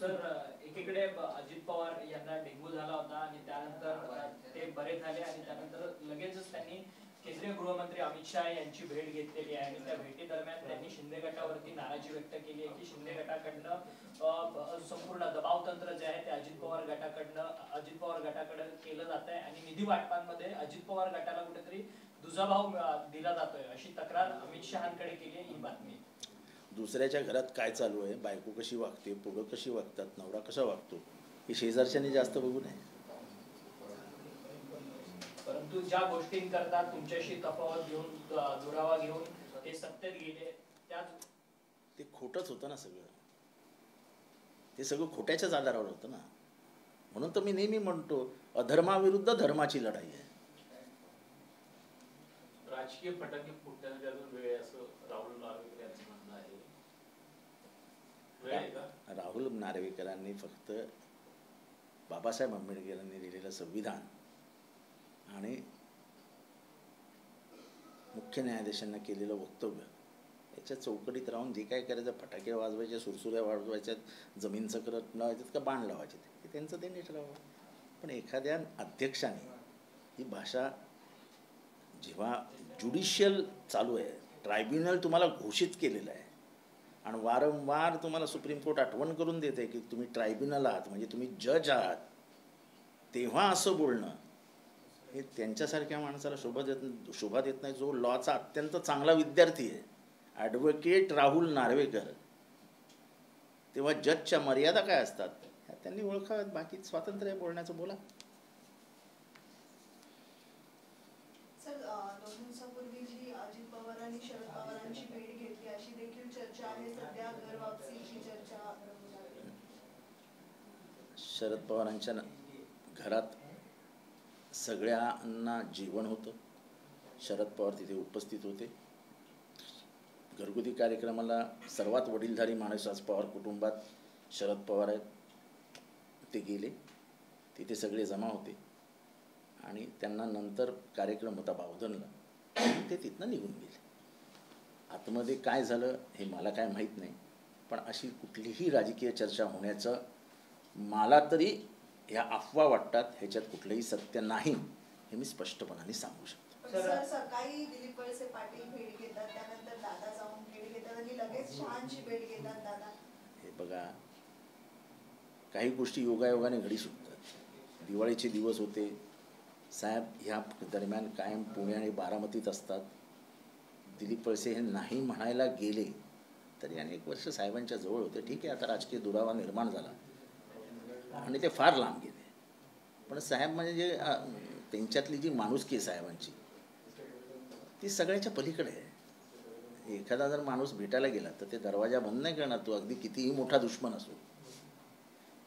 Sir, एकीकडे अजित पवार यांना dengue झाला होता आणि त्यानंतर ते बरे झाले आणि त्यानंतर लगेचच त्यांनी केंद्रीय गृहमंत्री अमित शहा यांची भेट घेतलेली आहे आणि त्या भेटीदरम्यान त्यांनी शिंदे गटावरती नाराजी व्यक्त केली आहे की शिंदे गटाकडनं संपूर्ण दबाव तंत्र जे आहे ते अजित पवार गटाकडे केलं जात आहे आणि निधी वाटपांमध्ये अजित पवार गटाला कुठेतरी दुजाभाव दिला जातोय अशी तक्रार अमित शहांकडे केली आहे. ही बातमी दुसऱ्याच्या घरात काय चालू आहे, बायको कशी वागते, पोरं कशी वागतात, नवरा कसा वागतो, हे शेजारच्याने जास्त बघू नये. परंतु ज्या गोष्टींकरता तुमच्याशी तफावत घेऊन दुरावा घेऊन ते सत्तेत गेले ते खोटंच होतं ना सगळं. ते सगळं खोट्याच्याच आधारावर होतं ना. म्हणून तर मी नेहमी म्हणतो अधर्माविरुद्ध धर्माची लढाई आहे. राजकीय फटाके फुटण्यासाठी अजून वेळ असं राहुल नार्वेकर यांचं म्हणणं आहे. राहुल नार्वेकरांनी फक्त बाबासाहेब आंबेडकरांनी दिलेलं संविधान आणि मुख्य न्यायाधीशांना केलेलं वक्तव्य याच्या चौकटीत राहून जे काय करायचं, फटाके वाजवायचे, सुरसुऱ्या वाजवायच्यात, जमीन चक्र लावायच्यात का बाण लावायचे, ते त्यांचं ते नीट राहावं. पण एखाद्या अध्यक्षाने ही भाषा, जेव्हा ज्युडिशियल चालू आहे, ट्रायब्युनल तुम्हाला घोषित केलेलं आहे आणि वारंवार तुम्हाला सुप्रीम कोर्ट आठवण करून देते की तुम्ही ट्रायब्युनल आहात, म्हणजे तुम्ही जज आहात, तेव्हा असं बोलणं हे त्यांच्यासारख्या माणसाला शोभा देत नाही, जो लॉचा अत्यंत चांगला विद्यार्थी आहे, ॲडव्होकेट राहुल नार्वेकर. तेव्हा जजच्या मर्यादा काय असतात त्यांनी ओळखाव्यात. बाकी स्वातंत्र्य बोलण्याचं बोला. दोन दिवसापूर्वी जी अजित पवार आणि शरद पवारांची भेट घेतली अशी देखील चर्चा आहे. सध्या घर वापसीची चर्चा. शरद पवारांच्या घरात सगळ्यांना जेवण होतं. शरद पवार तिथे उपस्थित होते. घरगुती कार्यक्रमाला सर्वात वडीलधारी माणूस आज पवार कुटुंबात शरद पवार आहेत, ते गेले. तिथे सगळे जमा होते आणि त्यांना नंतर कार्यक्रम होता बावधनला, ते तिथनं निघून गेले. आतमध्ये काय झालं हे मला काय माहीत नाही, पण अशी कुठलीही राजकीय चर्चा होण्याचं मला तरी ह्या अफवा वाटतात. ह्याच्यात कुठलंही सत्य नाही हे मी स्पष्टपणाने सांगू शकतो. सर, सकाळी दिलीप वळसे पाटील भेट घेतात, त्यानंतर दादा जाऊन भेट घेतात आणि लगेच शहांची भेट घेतात दादा. हे बघा, काही गोष्टी योगायोगाने घडी सुटतात. दिवाळीचे दिवस होते, साहेब ह्या दरम्यान कायम पुणे आणि बारामतीत असतात. दिलीप वळसे हे नाही म्हणायला गेले तरी अनेक वर्ष साहेबांच्या जवळ होते. ठीक आहे, आता राजकीय दुरावा निर्माण झाला आणि ते फार लांब गेले, पण साहेब म्हणजे जे त्यांच्यातली जी माणुसकी आहे साहेबांची, ती सगळ्याच्या पलीकडे आहे. एखादा जर माणूस भेटायला गेला तर ते दरवाजा बंद नाही करणार, तो अगदी कितीही मोठा दुश्मन असो.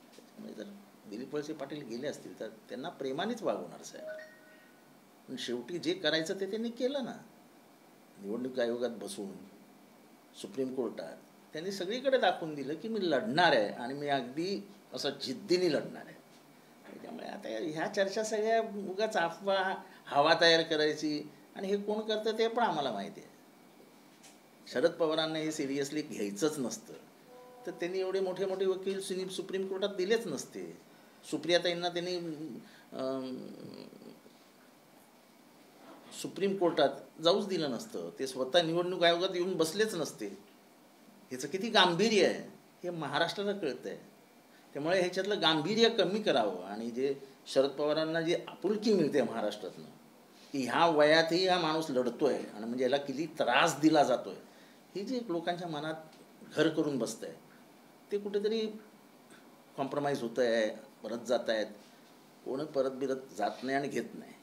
त्याच्यामुळे जर दिलीप वळसे पाटील गेले असतील तर त्यांना प्रेमानेच वागवणार साहेब. पण शेवटी जे करायचं ते त्यांनी केलं ना. निवडणूक आयोगात बसून सुप्रीम कोर्टात त्यांनी सगळीकडे दाखवून दिलं की मी लढणार आहे आणि मी अगदी असं जिद्दीने लढणार आहे. त्यामुळे आता ह्या चर्चा सगळ्या उगाच अफवा, हवा तयार करायची, आणि हे कोण करतं ते पण आम्हाला माहिती आहे. शरद पवारांना हे सिरियसली घ्यायचंच नसतं तर त्यांनी एवढे मोठे मोठे वकील सुप्रीम कोर्टात दिलेच नसते. सुप्रियाताईंना त्यांनी सुप्रीम कोर्टात जाऊच दिलं नसतं. ते स्वतः निवडणूक आयोगात येऊन बसलेच नसते. ह्याचं किती गांभीर्य आहे हे महाराष्ट्राला कळतं आहे. त्यामुळे ह्याच्यातलं गांभीर्य कमी करावं आणि जे शरद पवारांना जी आपुलकी मिळते महाराष्ट्रातनं की ह्या वयातही हा माणूस लढतोय आणि म्हणजे याला किती त्रास दिला जातोय, हे जे लोकांच्या मनात घर करून बसतं आहे, ते कुठेतरी कॉम्प्रोमाइज होतं आहे, परत जात आहेत. कोण परत बिरत जात नाही आणि घेत नाही.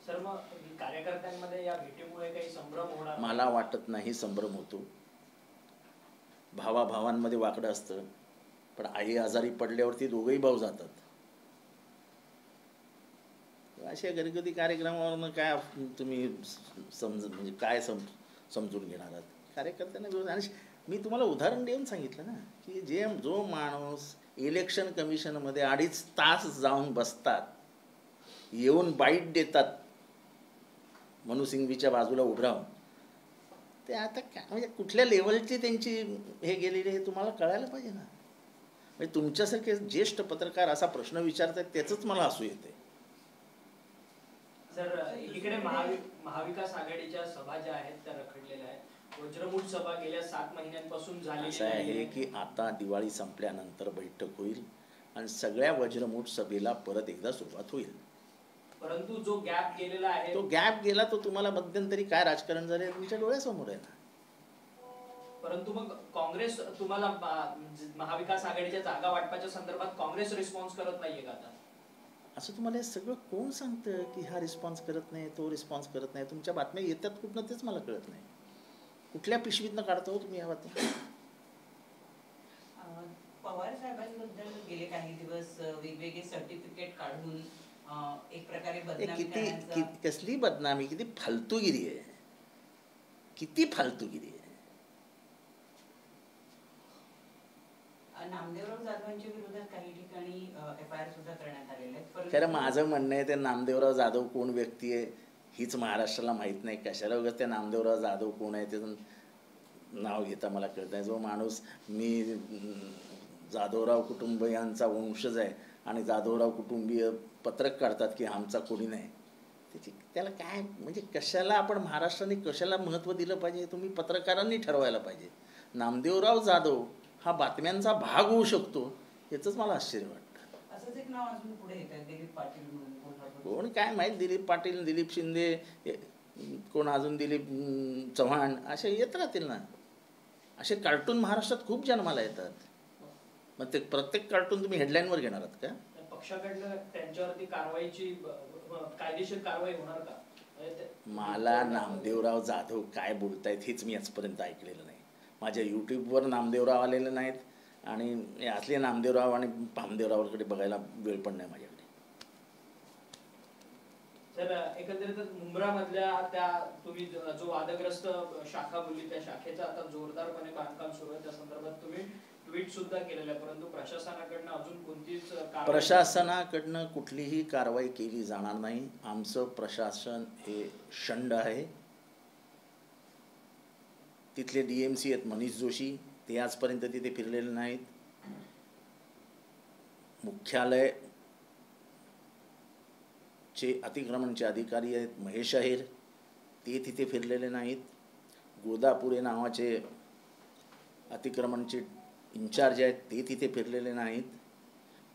सर, मग कार्यकर्त्यांमध्ये या भेटीमुळे काही संभ्रम होणार? मला वाटत नाही संभ्रम होतो. भावाभावांमध्ये वाकडं असतं, पण आई आजारी पडल्यावरती दोघंही भाऊ जातात. अशा घरगुती कार्यक्रमावरनं काय तुम्ही म्हणजे काय समजून घेणार आहात कार्यकर्त्यांना विरोध? आणि मी तुम्हाला उदाहरण देऊन सांगितलं ना की जो माणूस इलेक्शन कमिशनमध्ये 2.5 तास जाऊन बसतात, येऊन बाईट देतात मनू सिंघवीच्या बाजूला उभं राहून, ते आता काय म्हणजे कुठल्या लेवलची त्यांची हे गेलेली हे तुम्हाला कळायला पाहिजे ना. म्हणजे तुमच्यासारखे ज्येष्ठ पत्रकार असा प्रश्न विचारतात त्याचंच मला हसू येते. सर एकीकडे महाविकास आघाडीच्या सभा ज्या आहेत त्या रखडलेल्या आहेत. वज्रमूठ सभा गेल्या 7 महिन्यांपासून झालेली असं आहे की आता दिवाळी संपल्यानंतर बैठक होईल आणि सगळ्या वज्रमूठ सभेला परत एकदा सुरुवात होईल. परंतु जो गॅप गेलेला आहे, तो गॅप गेला तो तुम्हाला मध्यंतरी काय राजकारण झाले तुमच्या डोळ्यासमोर आहे ना. परंतु मग काँग्रेस तुम्हाला महाविकास आघाडीच्या जागा वाटपाच्या संदर्भात काँग्रेस रिस्पॉन्स करत नाहीये का आता? असं तुम्हाला हे सगळं कोण सांगतं की हा रिस्पॉन्स करत नाही तो रिस्पॉन्स करत नाही? तुमच्या बातम्या येतात कुठनं तेच मला कळत नाही. कुठल्या पिशवीतनं काढतो तुम्ही या बातम्या? पवार साहेबांबद्दल गेले काही दिवस वेगवेगळे सर्टिफिकेट काढून एक प्रकारे बदनामी करण्याचा. कसली बदनामी, किती फालतूगिरी आहे, किती फालतूगिरी आहे. नामदेवराव जाधवांच्या विरोधात काही ठिकाणी FIR सुद्धा करण्यात आलेले आहेत. खरं माझं म्हणणं आहे ते नामदेवराव जाधव कोण व्यक्ती आहे हीच महाराष्ट्राला माहीत नाही. कशाला उगाच ते नामदेवराव जाधव कोण आहे त्याचं नाव घेता मला कळत नाही. जो माणूस मी जाधवराव कुटुंबियांचा वंशज आहे आणि जाधवराव कुटुंबीय पत्रक काढतात की आमचा कोणी नाही, त्याला काय म्हणजे कशाला आपण महाराष्ट्राने कशाला महत्त्व दिलं पाहिजे तुम्ही पत्रकारांनी ठरवायला पाहिजे. नामदेवराव जाधव हा बातम्यांचा भाग होऊ शकतो याचंच मला आश्चर्य वाटतं. असंच एक नाव अजून पुढे येत आहे दिलीप पाटील म्हणून. कोण काय माहीत, दिलीप पाटील, दिलीप शिंदे, कोण अजून दिलीप चव्हाण असे येत राहतील ना. असे कार्टून महाराष्ट्रात खूप जन्माला येतात. मग ते प्रत्येक कार्टून तुम्ही हेडलाईनवर घेणार आहात का? पक्षाकडनं त्यांच्यावरती कारवाईची कायदेशीर कारवाई होणार का? मला नामदेवराव जाधव काय बोलतायत हेच मी आजपर्यंत ऐकलेलं नाही. माझ्या यूट्यूबवर नामदेवराव आलेले नाहीत आणि असले नामदेवराव आणि पामदेवरावकडे बघायला वेळ पण नाही माझ्याकडे. सर एकंदरीतच मुंब्रामधल्या त्या तुम्ही जो वादग्रस्त शाखा बोलली त्या शाखेचं आता जोरदारपणे बांधकाम सुरू आहे. त्या संदर्भात तुम्ही ट्विट सुद्धा केलेलं आहे, परंतु प्रशासनाकडनं अजून कोणतीच प्रशासनाकडनं कुठलीही कारवाई केली जाणार नाही. आमचं प्रशासन हे शंड आहे. तिथले DMC आहेत मनीष जोशी, ते आजपर्यंत तिथे फिरलेले नाहीत. मुख्यालय चे अतिक्रमणचे अधिकारी आहेत महेश आहेर, ते तिथे फिरलेले नाहीत. गोदापुरे नावाचे अतिक्रमणचे इन्चार्ज आहेत ते तिथे फिरलेले नाहीत.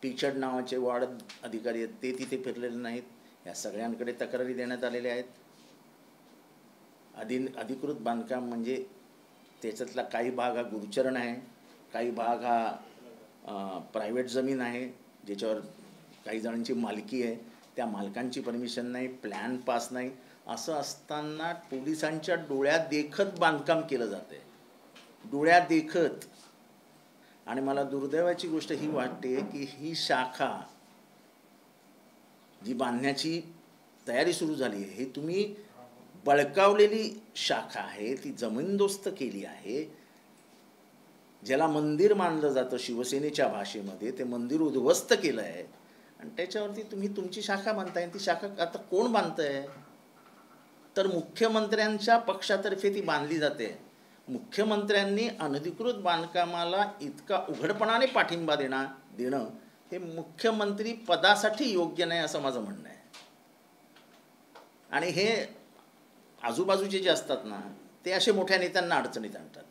पिचड नावाचे वार्ड अधिकारी आहेत ते तिथे फिरलेले नाहीत. या सगळ्यांकडे तक्रारी देण्यात आलेल्या आहेत. अधिकृत बांधकाम म्हणजे त्याच्यातला काही भाग हा गुरुचरण आहे, काही भाग हा प्रायव्हेट जमीन आहे ज्याच्यावर काही जणांची मालकी आहे. त्या मालकांची परमिशन नाही, प्लॅन पास नाही. असं असताना पोलिसांच्या डोळ्यात देखत बांधकाम केलं जाते, डोळ्यात देखत. आणि मला दुर्दैवाची गोष्ट ही वाटते की ही शाखा जी बांधण्याची तयारी सुरू झाली आहे, ही तुम्ही बळकावलेली शाखा आहे, ती जमीनदोस्त केली आहे. ज्याला मंदिर मानलं जातं शिवसेनेच्या भाषेमध्ये, ते मंदिर उद्ध्वस्त केलं आहे आणि त्याच्यावरती तुम्ही तुमची शाखा बांधताय. ती शाखा आता कोण बांधतंय? तर मुख्यमंत्र्यांच्या पक्षातर्फे ती बांधली जाते. मुख्यमंत्र्यांनी अनधिकृत बांधकामाला इतका उघडपणाने पाठिंबा देणं हे मुख्यमंत्री पदासाठी योग्य नाही असं माझं म्हणणं आहे. आणि हे आजूबाजूचे जे असतात ना ते असे मोठ्या नेत्यांना अडचणीत आणतात.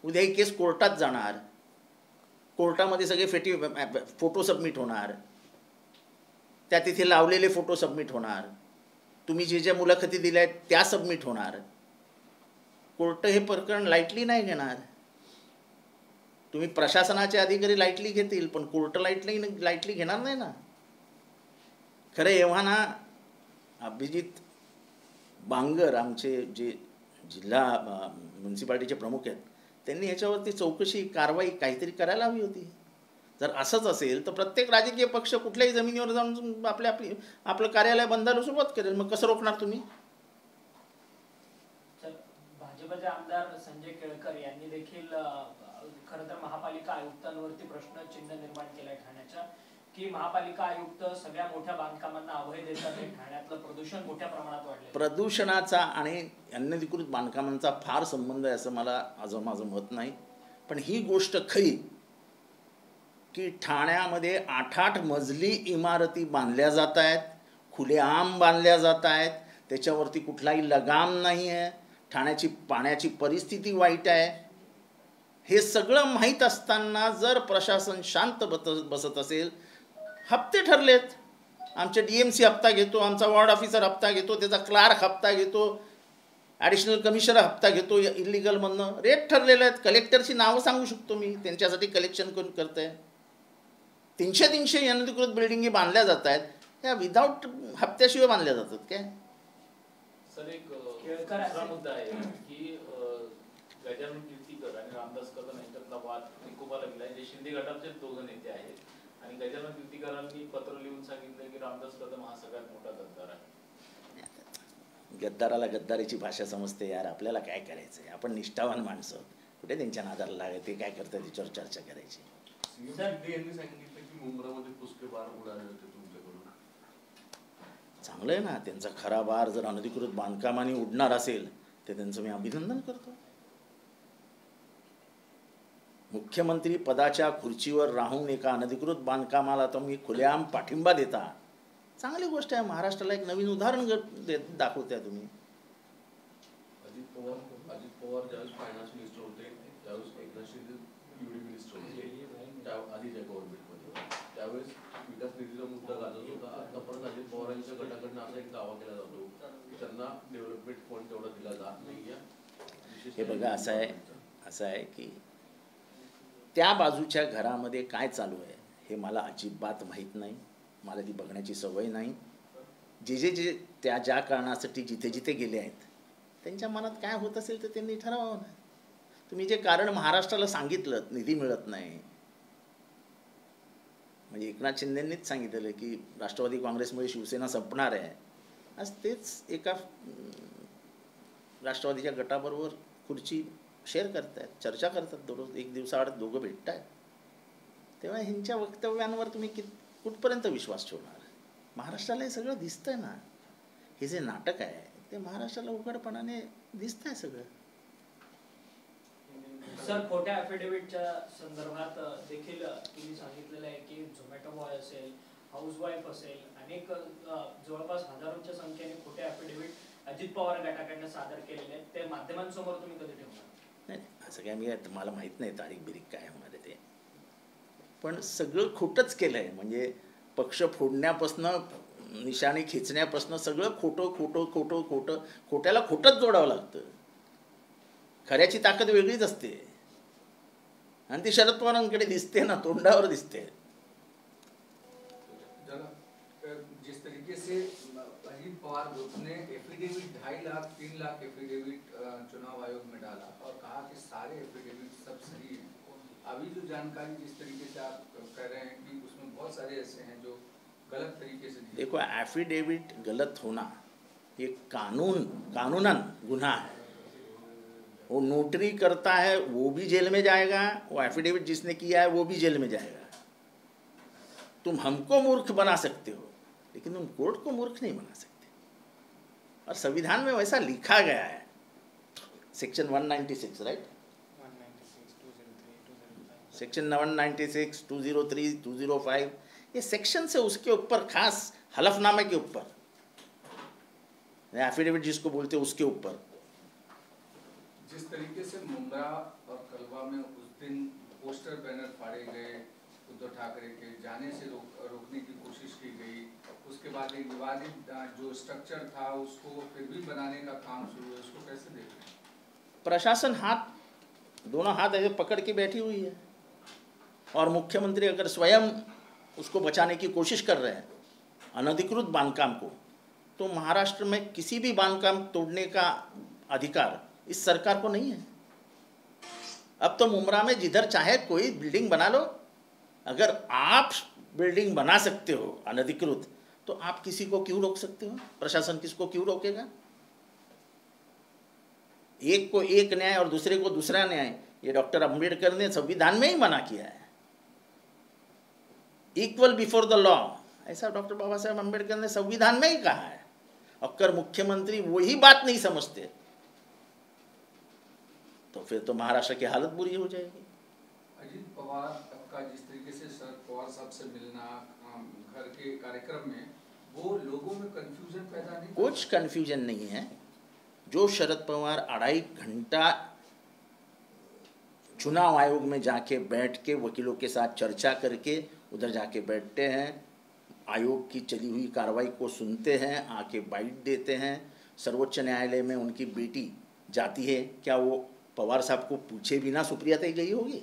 उद्या ही केस कोर्टात जाणार, कोर्टामध्ये सगळे फोटो सबमिट होणार, त्या तिथे लावलेले फोटो सबमिट होणार, तुम्ही जे ज्या मुलाखती दिल्या आहेत त्या सबमिट होणार. कोर्ट हे प्रकरण लाईटली नाही घेणार. तुम्ही प्रशासनाचे अधिकारी लाईटली घेतील पण कोर्ट लाईटली घेणार नाही ना. खरं एव्हा ना अभिजित बांगर आमचे जे जिल्हा म्युन्सिपाल्टीचे प्रमुख आहेत त्यांनी ह्याच्यावरती चौकशी कारवाई काहीतरी करायला हवी होती. जर असंच असेल तर प्रत्येक राजकीय पक्ष कुठल्याही जमिनीवर जाऊन आपलं कार्यालय बंदायला सुरुवात करेल. मग कसं रोखणार तुम्ही? भाजपचे आमदार संजय केळकर यांनी देखील खरं तर महापालिका आयुक्तांवरती प्रश्नचिन्ह निर्माण केलाय ठाण्याच्या, की महापालिका आयुक्त सगळ्या मोठ्या बांधकामांना अभय देतात. ठाण्यातलं प्रदूषण मोठ्या प्रमाणात वाढले. प्रदूषणाचा आणि अनधिकृत बांधकामांचा फार संबंध आहे असं माझं मत नाही. पण ही गोष्ट खरी की ठाण्यामध्ये 8-8 मजली इमारती बांधल्या जात आहेत, खुलेआम बांधल्या जात आहेत, त्याच्यावरती कुठलाही लगाम नाही आहे, ठाण्याची पाण्याची परिस्थिती वाईट आहे. हे सगळं माहीत असताना जर प्रशासन शांत बसत असेल, हप्ते ठरलेत, आमचे DMC हप्ता घेतो, आमचा वॉर्ड ऑफिसर हप्ता घेतो, त्याचा क्लार्क हप्ता घेतो, ॲडिशनल कमिशनर हप्ता घेतो, इलिगलमधनं रेट ठरलेले आहेत. कलेक्टरची नावं सांगू शकतो मी, त्यांच्यासाठी कलेक्शन कोण करत आहे. 300 अनधिकृत बिल्डिंगी बांधल्या जात आहेत, त्या विदाऊट हप्त्याशिवाय बांधल्या जातात काय. सर एक दुसरा मुद्दा आहे की गजानन कीर्तीकर आणि रामदास कदम यांच्यातला वाद विकोपाला गेला. जे शिंदे गटाचे दोघं नेते आहेत आणि गजानन कीर्तीकरांनी पत्र लिहून सांगितलं की रामदास कदम हा सगळ्यात मोठा गद्दार आहे. गद्दाराला गद्दारीची भाषा समजते यार, आपल्याला काय करायचं आहे, आपण निष्ठावान माणसं, कुठे त्यांच्या नादाला लागायचं, ते काय करतात त्याच्यावर चर्चा करायची. यांनी सांगितलं की मुंब्रामध्ये पुष्कळ बार उडाले होते तुमच्याकडून. चांगलं आहे ना, त्यांचा खरा बार जर अनधिकृत बांधकामाने उडणार असेल तर त्यांचं मी अभिनंदन करतो. मुख्यमंत्री पदाच्या खुर्चीवर राहून एका अनधिकृत बांधकामाला तर मी खुलेआम पाठिंबा देता, चांगली गोष्ट आहे. महाराष्ट्राला एक नवीन उदाहरण दाखवत्या तुम्ही. अजित पवार ज्यावेळेस फायनान्स मिनिस्टर होते त्यावेळेस एकनाथ शिंदे UD मिनिस्टर होते त्या आधीच्या गव्हर्नमेंटमध्ये, त्यावेळेस विकास निधीचा मुद्दा गाजत होता. आता परत अजित पवारांच्या गटाकडनं असा एक दावा केला जातो की त्यांना डेव्हलपमेंट फंड तेवढा दिला जात नाही. हे बघा, असं आहे की त्या बाजूच्या घरामध्ये काय चालू आहे हे मला अजिबात माहीत नाही, मला ती बघण्याची सवय नाही. जे त्या ज्या कारणासाठी जिथे गेले आहेत त्यांच्या मनात काय होत असेल तर त्यांनी ठरवावं ना. तुम्ही जे कारण महाराष्ट्राला सांगितलं, निधी मिळत नाही, म्हणजे एकनाथ शिंदेंनीच सांगितलेलं की राष्ट्रवादी काँग्रेसमुळे शिवसेना संपणार आहे, आज तेच एका राष्ट्रवादीच्या गटाबरोबर खुर्ची शेअर करतायत, चर्चा करतात, दररोज एक दिवसाआड दोघं भेटत आहेत. तेव्हा ह्यांच्या वक्तव्यांवर तुम्ही कुठपर्यंत विश्वास ठेवणार. महाराष्ट्राला हे सगळं दिसतंय ना, हे जे नाटक आहे ते महाराष्ट्राला उघडपणाने दिसतंय सगळं. सर, खोट्या ॲफिडेव्हिटच्या संदर्भात देखील तुम्ही सांगितलेलं आहे की झोमॅटो बॉय असेल, हाऊसवाईफ असेल, अनेक जवळपास हजारोंच्या संख्येने खोटे ॲफिडेव्हिट अजित पवार गटाकडनं सादर केलेले आहेत. ते माध्यमांसमोर तुम्ही कधी ठेवणार? नाही, असं काय, मी मला माहीत नाही तारीख बिरीक काय होणार आहे ते, पण सगळं खोटंच केलं आहे. म्हणजे पक्ष फोडण्यापासनं, निशाणी खिचण्यापासनं सगळं खोटं, खोट्याला खोटंच जोडावं लागतं. खऱ्याची ताकद वेगळीच असते आणि ती शरद पवारांकडे दिसते ना, तोंडावर दिसते. जिस तरीके से अजीत पवार ग्रुप ने एफिडेविट 2.5 लाख 3 लाख एफिडेविट चुनाव आयोग में डाला और कहा कि सारे एफिडेविट सब सही हैं, अभी जो जानकारी जिस तरीके से आप कह रहे हैं कि उसमें बहुत सारे ऐसे हैं जो गलत तरीके से, देखो एफिडेविट गलत होना ये कानूनन गुनाह है. वो नोटरी करता है वो भी जेल में जाएगा, वो एफिडेविट जिसने किया है वो भी जेल में जाएगा. तुम हमको मूर्ख बना सकते हो लेकिन तुम कोर्ट को मूर्ख नहीं बना सकते. और संविधान में वैसा लिखा गया है, सेक्शन 196, राइट, सेक्शन 196, 203, 205, ये सेक्शन से उसके ऊपर खास हलफनामे के ऊपर, एफिडेविट जिसको बोलते हैं उसके ऊपर. जिस तरीके से मुंब्रा और कलवा में उस दिन पोस्टर बैनर फाड़े गए, उद्धव ठाकरे के जाने से रोकने की कोशिश की गई, उसके बाद एक विवादित जो स्ट्रक्चर था उसको फिर भी बनाने का काम शुरू हुआ, उसको कैसे देख रहे हैं? प्रशासन दोनों हाथ ऐसे पकड़ के बैठी हुई है और मुख्यमंत्री अगर स्वयं उसको बचाने की कोशिश कर रहे हैं अनधिकृत बांधकाम को, तो महाराष्ट्र में किसी भी बांधकाम तोड़ने का अधिकार इस सरकार को नहीं है. अब तो मुंब्रा में जिधर चाहे कोई बिल्डिंग बना लो. अगर आप बिल्डिंग बना सकते हो अनधिकृत तो आप किसी को क्यों रोक सकते हो? प्रशासन किसको क्यों रोकेगा? एक को एक न्याय और दूसरे को दूसरा न्याय, ये डॉक्टर अंबेडकर ने संविधान में ही मना किया है. इक्वल बिफोर द लॉ, ऐसा डॉक्टर बाबा साहेब अंबेडकर ने संविधान में ही कहा है. अगर मुख्यमंत्री वही बात नहीं समझते तो फिर तो महाराष्ट्र की हालत बुरी हो जाएगी. अजीत पवार का जिस तरीके से शरद पवार साहब से मिलना घर के कार्यक्रम में, वो लोगों में कंफ्यूजन पैदा नहीं? कुछ कंफ्यूजन नहीं है। जो शरद पवार 2.5 घंटा चुनाव आयोग में जाके बैठ के वकीलों के साथ चर्चा करके उधर जाके बैठते हैं, आयोग की चली हुई कार्रवाई को सुनते हैं, आके बाइट देते हैं, सर्वोच्च न्यायालय में उनकी बेटी जाती है, क्या वो पवार साहब को पूछे बिना सुप्रिया तय गई होगी?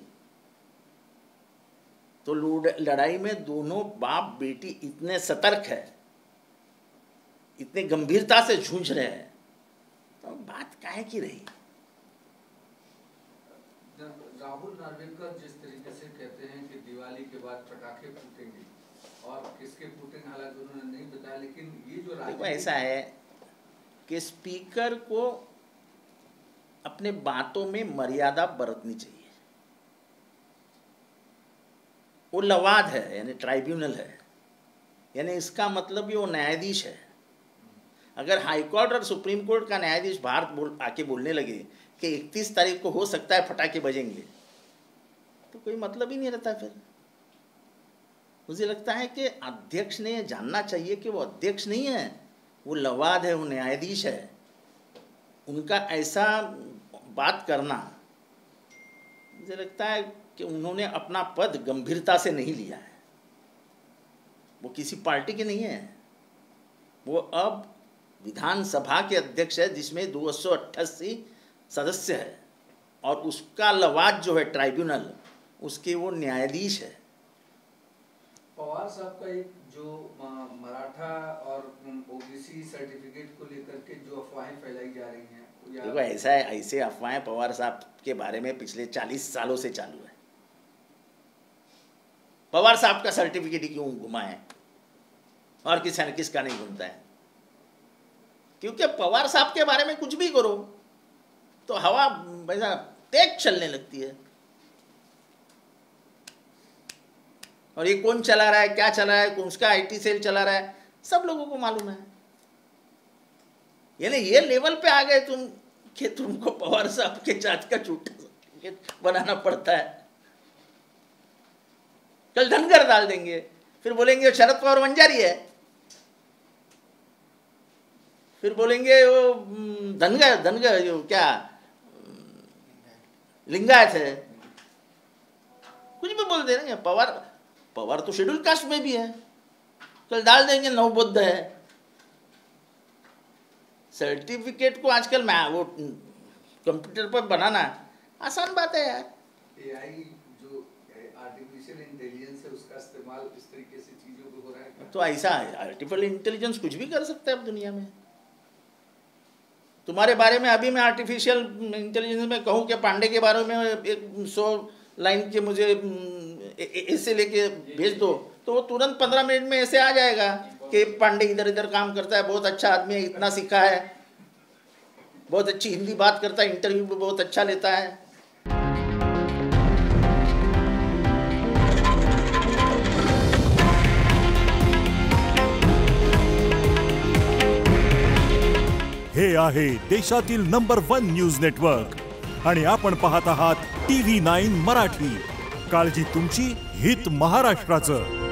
तो लड़ाई में दोनों बाप बेटी इतने सतर्क है, इतने गंभीरता से जूझ रहे हैं, तो बात काहे की रही? राहुल नार्वेकर जिस तरीके से कहते हैं कि दिवाली के बाद पटाखे फूटेंगे, और किसके फूटेंगे हालांकि उन्होंने नहीं बताया, लेकिन ये जो देखो ऐसा है कि स्पीकर को अपने बातों में मर्यादा बरतनी चाहिए। वो लवाद है, यानी ट्राइब्यूनल है, यानी इसका मतलब ये वो न्यायाधीश है। अगर हाईकोर्ट और सुप्रीम कोर्ट का न्यायाधीश बाहर आके बोलने लगे कि 31 तारीख को हो सकता है फटाके बजेंगे, तो कोई मतलब ही नहीं रहता। फिर मुझे लगता है कि अध्यक्ष ने जानना चाहिए कि वो अध्यक्ष नहीं है, वो लवाद है, वो न्यायाधीश है। उनका ऐसा बात करना, मुझे लगता है कि उन्होंने अपना पद गंभीरता से नहीं लिया है। वो किसी पार्टी के नहीं है, वो अब विधानसभा के अध्यक्ष है, जिसमें 288 सदस्य है, और उसका लवाद जो है ट्राइब्यूनल, उसके वो न्यायाधीश है। पवार साहब का एक जो मराठा और ओबीसी सर्टिफिकेट को लेकर के जो अफवाहें फैलाई जा रही हैं, देखो ऐसा है, ऐसे अफवाहें पवार साहब के बारे में पिछले 40 सालों से चालू है। पवार साहब का सर्टिफिकेट ही क्यों घुमाएं, और किसका नहीं घूमता है? क्योंकि पवार साहब के बारे में कुछ भी करो तो हवा वैसा तेज चलने लगती है। और ये कौन चला रहा है, क्या चला रहा है, कौन सा आईटी सेल चला रहा है, सब लोगों को मालूम है। यानी ये लेवल पे आ गए तुम कि तुमको पवार साहब के जात का झूठा सर्टिफिकेट बनाना पड़ता है। कल धनगर डाल देंगे, फिर बोलेंगे शरद पवार वंजारी है, फिर बोलेंगे वो धनगर जो क्या लिंगायत है, कुछ भी बोल दे रहे हैं। पवार तो शेड्यूल कास्ट में भी है, कल डाल देंगे नवबुद्ध है। सर्टिफिकेट को आजकल वो कंप्यूटर पर बनाना आसान बात है यार। एआई जो आर्टिफिशियल इंटेलिजेंस है, उसका इस्तेमाल इस तरीके से चीजों को हो रहा है। तो ऐसा है, आर्टिफिशियल इंटेलिजेंस कुछ भी कर सकता है अब दुनिया में। तुम्हारे बारे में अभी मैं आर्टिफिशियल इंटेलिजेंस में कहूँ कि पांडे के बारे में 100 लाइन के मुझे ऐसे लेके भेज दो, तो वो तुरंत 15 मिनट में ऐसे आ जाएगा कि पांडे इधर इधर काम करता है, बहुत अच्छा आदमी है, इतना सीखा है, बहुत अच्छी हिंदी बात करता है, इंटरव्यू भी बहुत अच्छा लेता है। हे आहे देशातील नंबर 1 न्यूज नेटवर्क, आणि आपण पाहत आहात TV9 मराठी। काळजी तुमची, हित महाराष्ट्राचं।